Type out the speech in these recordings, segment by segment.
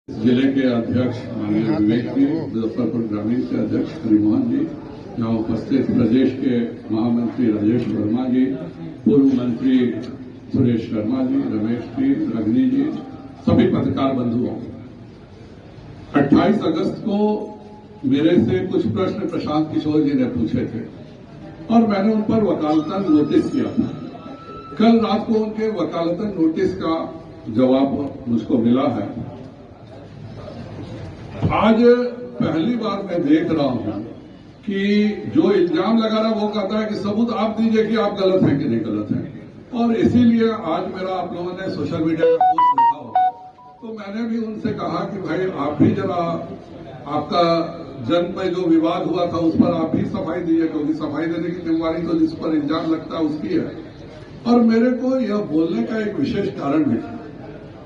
जिले के अध्यक्ष माननीय विवेक जी, मुजफ्फरपुर ग्रामीण के अध्यक्ष हरिमोहन जी, यहाँ उपस्थित प्रदेश के महामंत्री राजेश वर्मा जी, पूर्व मंत्री सुरेश शर्मा जी, रमेश जी, रजनी जी, सभी पत्रकार बंधुओं, 28 अगस्त को मेरे से कुछ प्रश्न प्रशांत किशोर जी ने पूछे थे और मैंने उन पर वकालतन नोटिस किया था। कल रात को उनके वकालतन नोटिस का जवाब मुझको मिला है। आज पहली बार मैं देख रहा हूं कि जो इल्जाम लगा रहा वो कहता है कि सबूत आप दीजिए कि आप गलत हैं कि नहीं गलत हैं, और इसीलिए आज मेरा आप लोगों ने सोशल मीडिया का पोस्ट देखा होगा तो मैंने भी उनसे कहा कि भाई आप भी जरा आपका जन्म में जो विवाद हुआ था उस पर आप भी सफाई दीजिए, क्योंकि सफाई देने की जिम्मेवारी तो जिस पर इल्जाम लगता है उसकी है। और मेरे को यह बोलने का एक विशेष कारण भी था,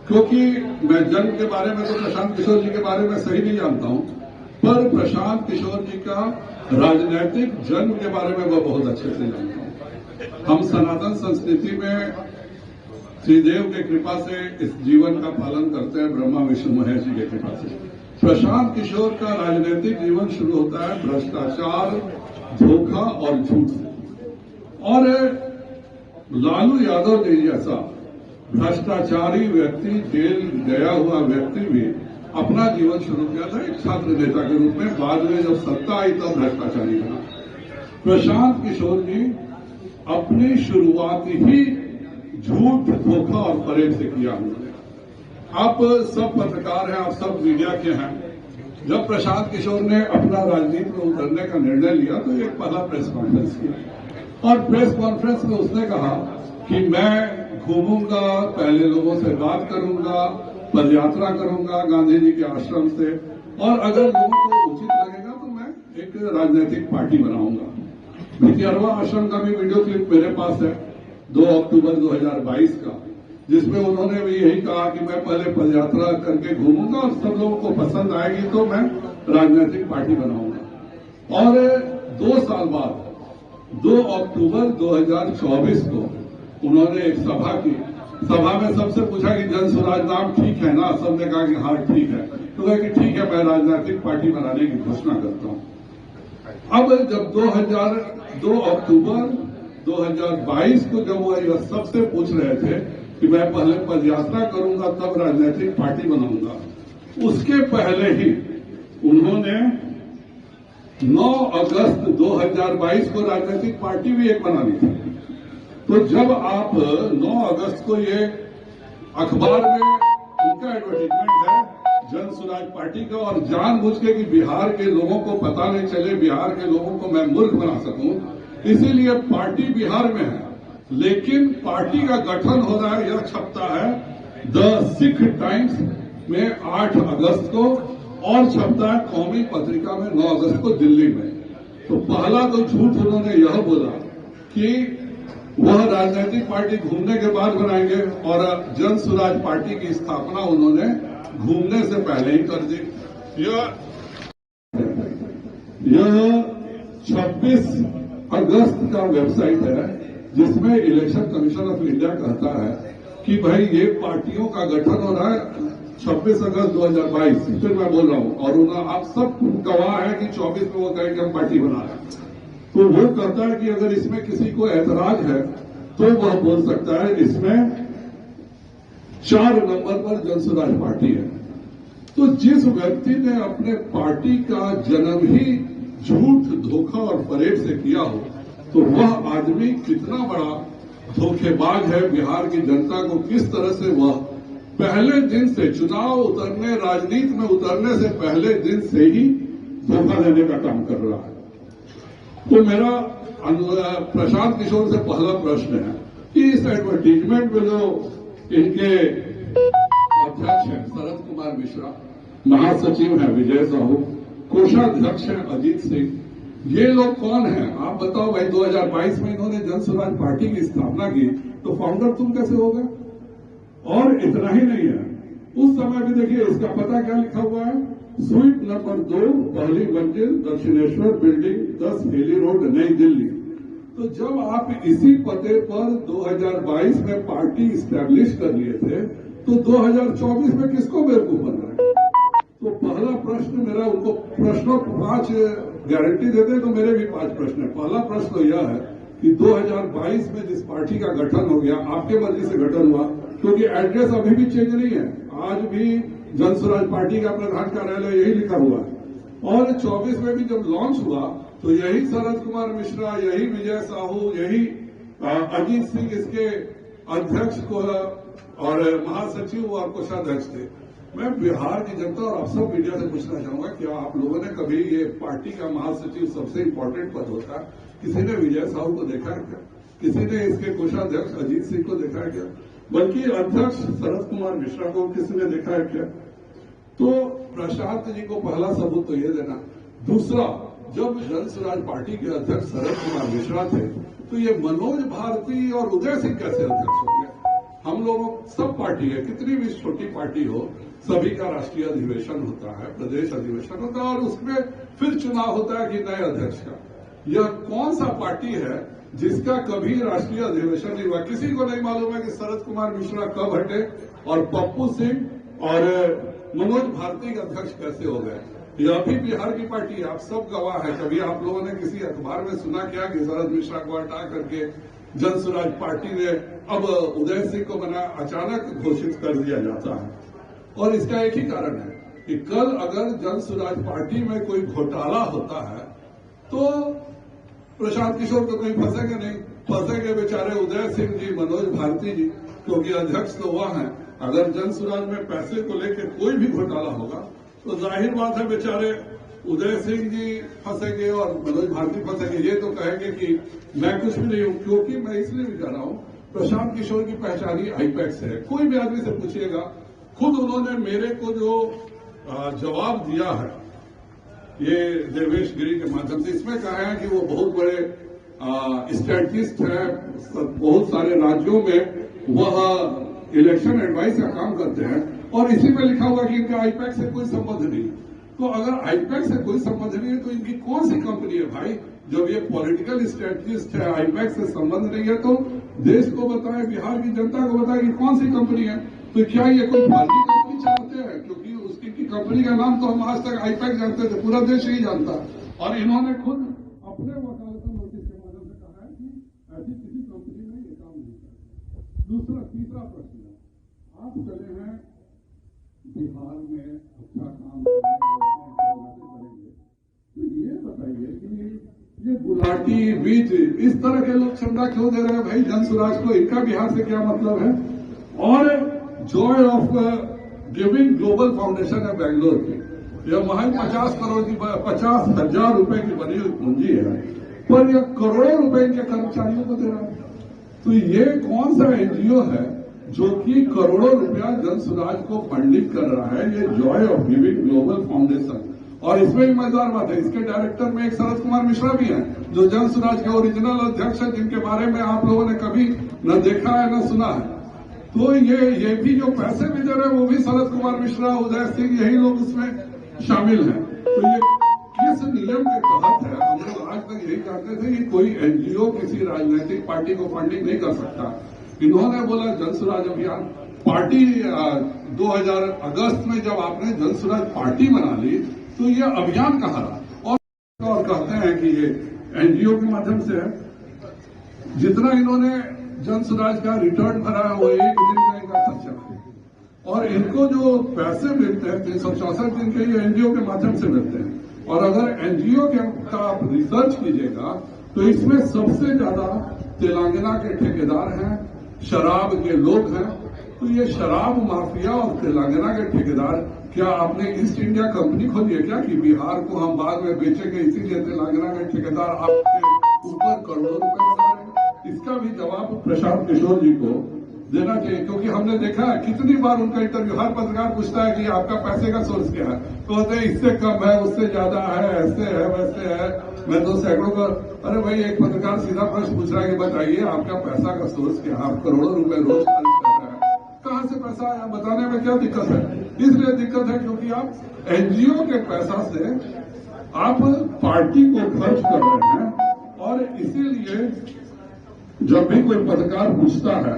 क्योंकि मैं जन्म के बारे में तो प्रशांत किशोर जी के बारे में सही नहीं जानता हूं, पर प्रशांत किशोर जी का राजनैतिक जन्म के बारे में वह बहुत अच्छे से जानता हूं। हम सनातन संस्कृति में श्रीदेव के कृपा से इस जीवन का पालन करते हैं, ब्रह्मा विष्णु महेश जी के कृपा से। प्रशांत किशोर का राजनीतिक जीवन शुरू होता है भ्रष्टाचार, धोखा और झूठ से। और लालू यादव जी जैसा भ्रष्टाचारी व्यक्ति, जेल गया हुआ व्यक्ति भी अपना जीवन शुरू किया था एक छात्र नेता के रूप में। बाद में जब सत्ता आई तब भ्रष्टाचारी बना। प्रशांत किशोर जी अपनी शुरुआत ही झूठ, धोखा और फरेब से किया उन्होंने। आप सब पत्रकार हैं, आप सब मीडिया के हैं। जब प्रशांत किशोर ने अपना राजनीति में उतरने का निर्णय लिया तो एक पहला प्रेस कॉन्फ्रेंस किया और प्रेस कॉन्फ्रेंस में उसने कहा कि मैं घूमूंगा, पहले लोगों से बात करूंगा, पदयात्रा करूंगा गांधी जी के आश्रम से, और अगर लोगों को उचित लगेगा तो मैं एक राजनीतिक पार्टी बनाऊंगा। भितियारवा आश्रम का भी वीडियो क्लिप मेरे पास है 2 अक्टूबर 2022 का, जिसमें उन्होंने भी यही कहा कि मैं पहले पदयात्रा करके घूमूंगा और सब लोगों को पसंद आएगी तो मैं राजनीतिक पार्टी बनाऊंगा। और 2 साल बाद 2 अक्टूबर 2024 को उन्होंने एक सभा की। सभा में सबसे पूछा कि जन स्वराज नाम ठीक है ना? सबने कहा कि हाँ ठीक है। तो कहा कि ठीक है, मैं राजनीतिक पार्टी बनाने की घोषणा करता हूं। अब जब 2 अक्टूबर 2022 को जब वो यह सबसे पूछ रहे थे कि मैं पहले पदयात्रा करूंगा तब राजनीतिक पार्टी बनाऊंगा, उसके पहले ही उन्होंने 9 अगस्त 2022 को राजनीतिक पार्टी भी एक बना ली थी। तो जब आप 9 अगस्त को ये अखबार में उनका एडवर्टाइजमेंट है जन स्वराज पार्टी का, और जानबूझ के कि बिहार के लोगों को पता नहीं चले, बिहार के लोगों को मैं मूर्ख बना सकूं, इसीलिए पार्टी बिहार में है, लेकिन पार्टी का गठन हो रहा है। यह छपता है द सिख टाइम्स में 8 अगस्त को और छपता है कौमी पत्रिका में 9 अगस्त को दिल्ली में। तो पहला तो झूठ उन्होंने यह बोला कि वह राजनीतिक पार्टी घूमने के बाद बनाएंगे, और जन स्वराज पार्टी की स्थापना उन्होंने घूमने से पहले ही कर दी। यह 26 अगस्त का वेबसाइट है जिसमें इलेक्शन कमीशन ऑफ इंडिया कहता है कि भाई ये पार्टियों का गठन हो रहा है 26 अगस्त 2022। फिर मैं बोल रहा हूं, और आप सब गवाह है कि 24 में वो कहे कि हम पार्टी बना रहे हैं। तो वो कहता है कि अगर इसमें किसी को ऐतराज है तो वह बोल सकता है इसमें 4 नंबर पर जन स्वराज पार्टी है। तो जिस व्यक्ति ने अपने पार्टी का जन्म ही झूठ, धोखा और फरेब से किया हो, तो वह आदमी कितना बड़ा धोखेबाज है। बिहार की जनता को किस तरह से वह पहले दिन से चुनाव उतरने, राजनीति में उतरने से पहले दिन से ही धोखा देने का काम कर रहा है। तो मेरा प्रशांत किशोर से पहला प्रश्न है कि इस एडवर्टीजमेंट में जो इनके अध्यक्ष हैं शरद कुमार मिश्रा, महासचिव हैं विजय साहू, कोषाध्यक्ष हैं अजीत सिंह, ये लोग कौन हैं? आप बताओ भाई। 2022 में इन्होंने जन स्वराज पार्टी की स्थापना की, तो फाउंडर तुम कैसे हो गए? और इतना ही नहीं है, उस समय भी देखिए इसका पता क्या लिखा हुआ है, स्वीट नंबर 2 पहली मंजिल दक्षिणेश्वर बिल्डिंग 10 हेली रोड नई दिल्ली। तो जब आप इसी पते पर 2022 में पार्टी स्टैब्लिश कर लिए थे तो 2024 में किसको बेवकूफ बन रहा है? प्रश्नों को 5 गारंटी देते तो मेरे भी 5 प्रश्न है। पहला प्रश्न तो यह है कि 2022 में जिस पार्टी का गठन हो गया, आपके मर्जी से गठन हुआ, क्योंकि एड्रेस अभी भी चेंज नहीं है, आज भी जन स्वराज पार्टी का प्रधान कार्यालय यही लिखा हुआ है। और 24 में भी जब लॉन्च हुआ तो यही शरद कुमार मिश्रा, यही विजय साहू, यही अजीत सिंह इसके अध्यक्ष को और महासचिव और कोषाध्यक्ष थे। मैं बिहार की जनता और आप सब मीडिया से पूछना चाहूंगा, क्या आप लोगों ने कभी ये पार्टी का महासचिव सबसे इंपॉर्टेंट पद होता है, किसी ने विजय साहू को देखा है क्या? किसी ने इसके कोषाध्यक्ष अजीत सिंह को देखा है क्या? बल्कि अध्यक्ष शरद कुमार मिश्रा को किसी ने देखा है क्या? तो प्रशांत जी को पहला सबूत तो ये देना। दूसरा, जब जन स्वराज पार्टी के अध्यक्ष शरद कुमार मिश्रा थे तो ये मनोज भारती और उदय सिंह कैसे अध्यक्ष हो गए? हम लोगों सब पार्टी है, कितनी भी छोटी पार्टी हो, सभी का राष्ट्रीय अधिवेशन होता है, प्रदेश अधिवेशन होता है और उसमें फिर चुनाव होता है कि नए अध्यक्ष का। यह कौन सा पार्टी है जिसका कभी राष्ट्रीय अधिवेशन नहीं हुआ? किसी को नहीं मालूम है कि शरद कुमार मिश्रा कब हटे और पप्पू सिंह और मनोज भारती के अध्यक्ष कैसे हो गए। यह भी बिहार की पार्टी है, आप सब गवाह है। कभी आप लोगों ने किसी अखबार में सुना क्या कि शरद मिश्रा को हटा करके जन स्वराज पार्टी ने अब उदय सिंह को बना अचानक घोषित कर दिया जाता है? और इसका एक ही कारण है कि कल अगर जन स्वराज पार्टी में कोई घोटाला होता है तो प्रशांत किशोर तो कहीं फंसेंगे नहीं, फंसेंगे बेचारे उदय सिंह जी, मनोज भारती जी, क्योंकि अध्यक्ष तो वह हैं। अगर जन स्वराज में पैसे को लेकर कोई भी घोटाला होगा तो जाहिर बात है बेचारे उदय सिंह जी फंसेंगे और मनोज भारती फंसेंगे। ये तो कहेंगे कि मैं कुछ भी नहीं हूं, क्योंकि मैं इसलिए भी कह रहा हूं, प्रशांत किशोर की पहचान ही आईपैक्स है। कोई भी आदमी से पूछिएगा, खुद उन्होंने मेरे को जो जवाब दिया है ये देवेश गिरी के माध्यम से, इसमें कहा है कि वो बहुत बड़े स्ट्रेटजिस्ट है, बहुत सारे राज्यों में वह इलेक्शन एडवाइस का काम करते हैं और इसी में लिखा हुआ कि इनका आईपैक से कोई संबंध नहीं। तो अगर आईपैक से कोई संबंध नहीं है तो इनकी कौन सी कंपनी है भाई? जब ये पॉलिटिकल स्ट्रेटजिस्ट है, आईपैक से संबंध नहीं है, तो देश को बताएं, बिहार की जनता को बताएं कि कौन सी कंपनी है। तो क्या ये कोई फर्जी कंपनी चलाते हैं? क्योंकि उसकी कंपनी का नाम तो हम आज तक आईपैक जानते थे, पूरा देश ही जानता। और इन्होंने खुद अपने वकालतन नोटिस के माध्यम से कहा है कि ऐसी किसी कंपनी में ये काम नहीं है। तीसरा प्रश्न है, आप चले हैं बिहार में अच्छा काम करेंगे, तो ये बताइए कि ये गुलाटी बीज इस तरह के लोग चंदा क्यों दे रहे हैं भाई जन स्वराज को? इनका बिहार से क्या मतलब है? और Joy of giving global foundation है बेंगलोर की, यह महज 50,000 रुपए की बनी हुई पूंजी है, पर यह करोड़ों रुपए इनके कर्मचारियों को दे रहा है। तो ये कौन सा एनजीओ है जो कि करोड़ों रुपया जन स्वराज को फंडिंग कर रहा है? ये Joy of giving global foundation. और इसमें भी मजेदार बात है, इसके डायरेक्टर में एक शरद कुमार मिश्रा भी हैं, जो जन स्वराज के ओरिजिनल अध्यक्ष है, जिनके बारे में आप लोगों ने कभी न देखा है न सुना है। तो ये भी जो पैसे भी दे रहे हैं वो भी शरद कुमार मिश्रा, उदय सिंह, यही लोग उसमें शामिल हैं। तो ये किस नियम के तहत है? हम लोग आज तक यही जानते थे कि कोई एनजीओ किसी राजनीतिक पार्टी को फंडिंग नहीं कर सकता। इन्होंने बोला जन स्वराज अभियान पार्टी 2000 अगस्त में जब आपने जन स्वराज पार्टी बना ली तो ये अभियान कहाँ रहा? और कहते हैं कि ये एनजीओ के माध्यम से है। जितना इन्होंने जन स्वराज का रिटर्न भरा है वो 1 दिन का इनका खर्चा है, और इनको जो पैसे मिलते हैं 364 दिन के ये एनजीओ के माध्यम से मिलते हैं। और अगर एनजीओ का आप रिसर्च कीजिएगा तो इसमें सबसे ज्यादा तेलंगाना के ठेकेदार हैं, शराब के लोग हैं। तो ये शराब माफिया और तेलंगाना के ठेकेदार, क्या आपने ईस्ट इंडिया कंपनी खोली है क्या कि बिहार को हम बाद में बेचेंगे, इसीलिए तेलंगाना के ठेकेदार आपके ऊपर करोड़ों रुपए लगा रहे हैं? इसका भी जवाब प्रशांत किशोर जी को देना चाहिए, क्योंकि हमने देखा है कितनी बार उनका इंटरव्यू, हर पत्रकार पूछता है कि आपका पैसे का सोर्स क्या है, तो कहते हैं इससे कम है, उससे ज्यादा है, ऐसे है, वैसे है। मैं तो सैकड़ों का, अरे भाई एक पत्रकार सीधा प्रश्न पूछ रहा है कि बताइए आपका पैसा का सोर्स क्या है? आप करोड़ों रुपए रोज खर्च कर रहे हैं, कहां से पैसा आया? बताने में क्या दिक्कत है? इसलिए दिक्कत है क्योंकि आप एनजीओ के पैसा से आप पार्टी को खर्च कर रहे हैं। और इसीलिए जब भी कोई पत्रकार पूछता है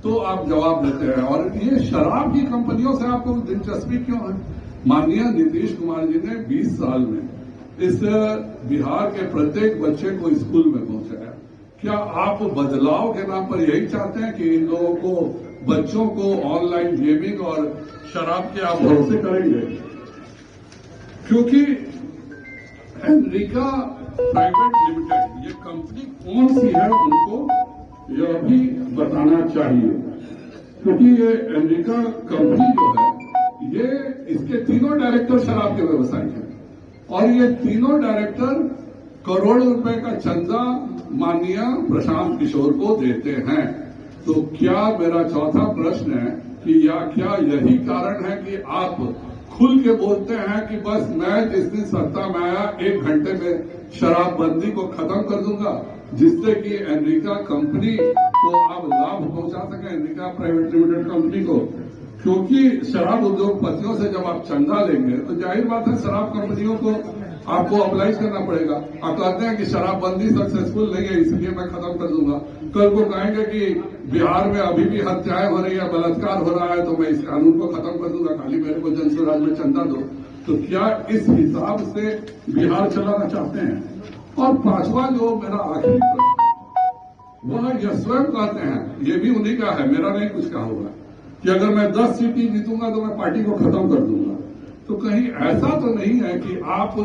तो आप जवाब देते हैं। और ये शराब की कंपनियों से आपको दिलचस्पी क्यों है? माननीय नीतीश कुमार जी ने 20 साल में इस बिहार के प्रत्येक बच्चे को स्कूल में पहुंचाया। क्या आप बदलाव के नाम पर यही चाहते हैं कि इन लोगों को, बच्चों को ऑनलाइन गेमिंग और शराब के आप भरोसे करेंगे? क्योंकि एनरिका प्राइवेट लिमिटेड ये कंपनी कौन सी है उनको यह भी बताना चाहिए, क्योंकि ये एनरिका कंपनी जो है ये इसके तीनों डायरेक्टर शराब के व्यवसायी हैं और ये तीनों डायरेक्टर करोड़ों रुपए का चंदा माननीय प्रशांत किशोर को देते हैं। तो क्या मेरा चौथा प्रश्न है कि या क्या यही कारण है कि आप खुल के बोलते हैं कि बस मैं जिस दिन सत्ता में आया 1 घंटे में शराबबंदी को खत्म कर दूंगा, जिससे कि एनरिका कंपनी को आप लाभ पहुंचा सकें, एनरिका प्राइवेट लिमिटेड कंपनी को? क्योंकि शराब उद्योगपतियों से जब आप चंदा लेंगे तो जाहिर बात है शराब कंपनियों को आपको अप्लाइज करना पड़ेगा। आप कहते हैं कि शराबबंदी सक्सेसफुल नहीं है इसलिए मैं खत्म कर दूंगा, कल को कहेंगे कि बिहार में अभी भी हत्याएं हो रही है, बलात्कार हो रहा है, तो मैं इस कानून को खत्म कर दूंगा, खाली मेरे को जनस्वराज में चंदा दो। तो क्या इस हिसाब से बिहार चलाना चाहते हैं? और पांचवा जो मेरा आखिरी प्रश्न, वह यह स्वयं कहते हैं, ये भी उन्हीं का है, मेरा नहीं कुछ कहा हुआ, कि अगर मैं 10 सीटें जीतूंगा तो मैं पार्टी को खत्म कर दूंगा। तो कहीं ऐसा तो नहीं है कि आप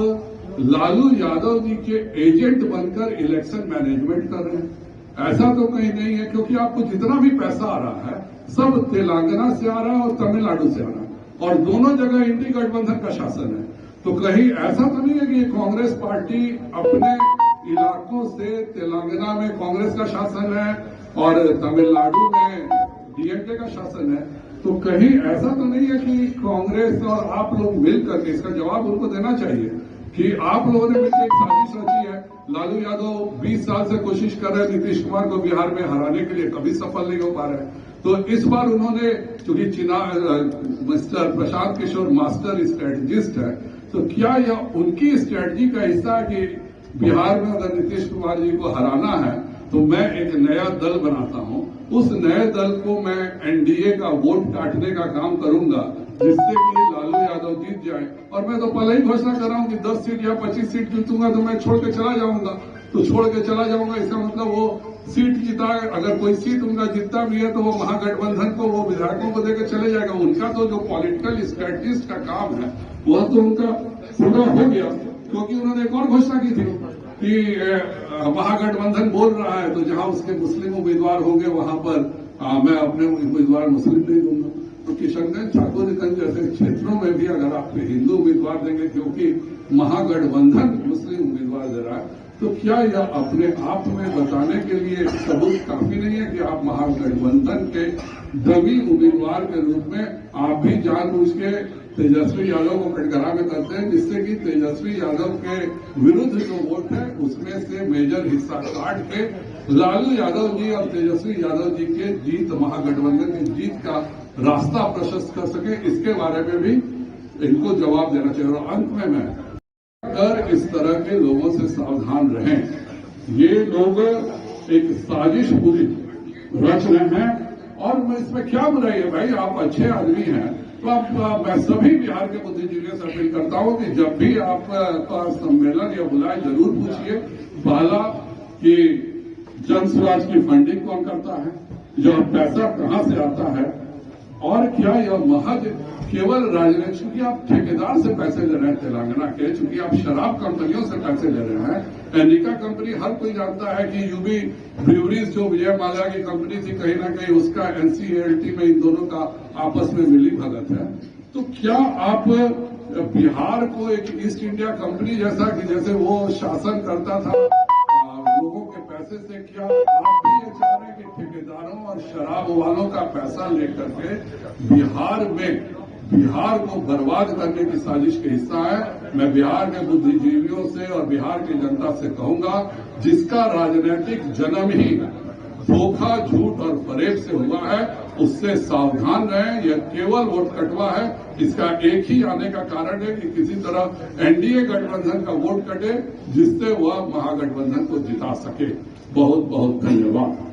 लालू यादव जी के एजेंट बनकर इलेक्शन मैनेजमेंट कर रहे हैं? ऐसा तो कहीं नहीं है, क्योंकि आपको जितना भी पैसा आ रहा है सब तेलंगाना से आ रहा है और तमिलनाडु से आ रहा है, और दोनों जगह इंडी गठबंधन का शासन है। तो कहीं ऐसा तो नहीं है कि कांग्रेस पार्टी अपने इलाकों से, तेलंगाना में कांग्रेस का शासन है और तमिलनाडु में डीएमके का शासन है, तो कहीं ऐसा तो नहीं है कि कांग्रेस और आप लोग मिलकर के, इसका जवाब उनको देना चाहिए कि आप लोगों ने मिलकर एक साजिश रची है। लालू यादव 20 साल से कोशिश कर रहे हैं नीतीश कुमार को बिहार में हराने के लिए, कभी सफल नहीं हो पा रहे। तो इस बार उन्होंने, चूंकि mister Prashant Kishor master strategist है, तो क्या यह उनकी स्ट्रेटजी का हिस्सा है कि बिहार में अगर नीतीश कुमार जी को हराना है तो मैं एक नया दल बनाता हूं, उस नए दल को मैं एनडीए का वोट काटने का काम करूंगा, जिससे कि लालू यादव जीत जाए। और मैं तो पहले ही घोषणा कर रहा हूं कि 10 सीट या 25 सीट जीतूंगा तो मैं छोड़ के चला जाऊंगा। तो छोड़ के चला जाऊंगा इसका मतलब वो सीट जीता, अगर कोई सीट उनका जीतता भी है तो वो महागठबंधन को, वो विधायकों को देकर चले जाएगा। उनका तो जो पॉलिटिकल स्ट्रेटजिस्ट का काम है वह तो उनका पूरा हो गया, क्योंकि उन्होंने एक और घोषणा की थी कि महागठबंधन बोल रहा है तो जहां उसके मुस्लिम उम्मीदवार होंगे वहां पर मैं अपने उम्मीदवार मुस्लिम नहीं दूंगा। तो किशनगंज, ठाकुरगंज जैसे क्षेत्रों में भी अगर आप हिंदू उम्मीदवार देंगे, क्योंकि महागठबंधन मुस्लिम उम्मीदवार दे रहा है, तो क्या यह अपने आप में बताने के लिए सबूत काफी नहीं है कि आप महागठबंधन के डमी उम्मीदवार के रूप में आप भी जानबूझ के तेजस्वी यादव को कटघरा में करते हैं, जिससे कि तेजस्वी यादव के विरुद्ध जो वोट है उसमें से मेजर हिस्सा काट के लालू यादव जी और तेजस्वी यादव जी के जीत, महागठबंधन की जीत का रास्ता प्रशस्त कर सके, इसके बारे में भी इनको जवाब देना चाहिए। और अंत में मैं अगर इस तरह के लोगों से सावधान रहें। ये लोग एक साजिश पूरी रच रहे हैं और मैं इसमें क्या बुराई है भाई, आप अच्छे आदमी हैं। तो आप, मैं सभी बिहार के बुद्धिजीवियों से अपील करता हूं कि जब भी आपका सम्मेलन या बुलाए जरूर पूछिए पहला कि जनस्वराज की फंडिंग कौन करता है, यह पैसा कहां से आता है, और क्या यह महज केवल राजनीति, चूंकि आप ठेकेदार से पैसे ले रहे हैं तेलंगाना के, चूंकि आप शराब कंपनियों से पैसे ले रहे हैं। एनरिका कंपनी हर कोई जानता है कि यूबी ब्रूवरीज जो विजय माल्या की कंपनी थी, कहीं ना कहीं उसका एनसीएलटी में इन दोनों का आपस में मिली भगत है। तो क्या आप बिहार को एक ईस्ट इंडिया कंपनी जैसा कि जैसे वो शासन करता था लोगों के पैसे से, क्या आप भी ये चाह रहे हैं कि ठेकेदारों और शराब वालों का पैसा लेकर के बिहार को बर्बाद करने की साजिश का हिस्सा है? मैं बिहार के बुद्धिजीवियों से और बिहार की जनता से कहूंगा, जिसका राजनीतिक जन्म ही धोखा, झूठ और फरेब से हुआ है, उससे सावधान रहें। यह केवल वोट कटवा है। इसका एक ही आने का कारण है कि किसी तरह एनडीए गठबंधन का वोट कटे, जिससे वह महागठबंधन को जिता सके। बहुत बहुत धन्यवाद।